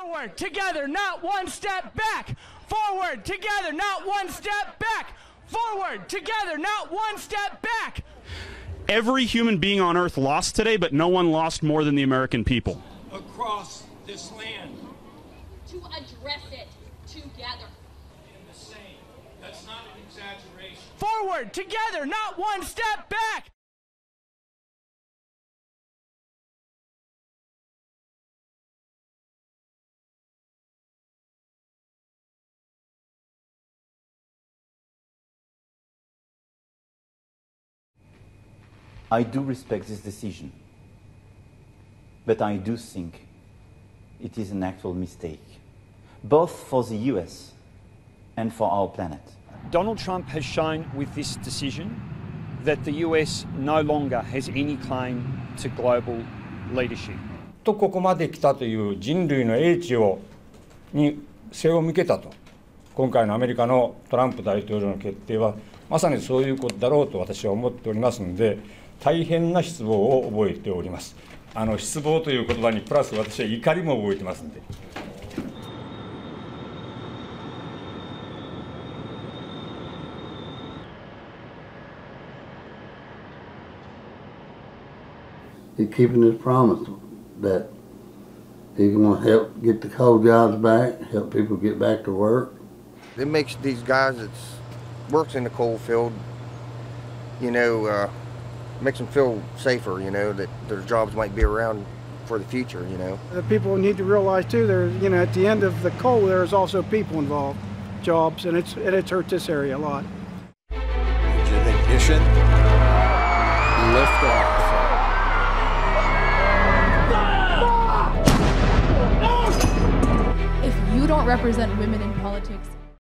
Forward, together, not one step back. Forward, together, not one step back. Forward, together, not one step back. Every human being on earth lost today, but no one lost more than the American people. Across this land. To address it together. In the same. That's not an exaggeration. Forward, together, not one step back. I do respect this decision, but I do think it is an actual mistake, both for the US and for our planet. Donald Trump has shown with this decision that the US no longer has any claim to global leadership. とここまで来たという人類の英知に背を向けたと、今回のアメリカのトランプ大統領の決定はまさにそういうことだろうと私は思っておりますので、大変な失望を覚えております。失望という言葉にプラス私は怒りも覚えてますので。He's keeping his promise that he's going to help get the coal jobs back, help people get back to work. It makes these guys that works in the coal field, makes them feel safer, that their jobs might be around for the future, The people need to realize too, at the end of the coal, there's also people involved, jobs, and it's hurt this area a lot. Engine ignition, lift off. If you don't represent women in politics,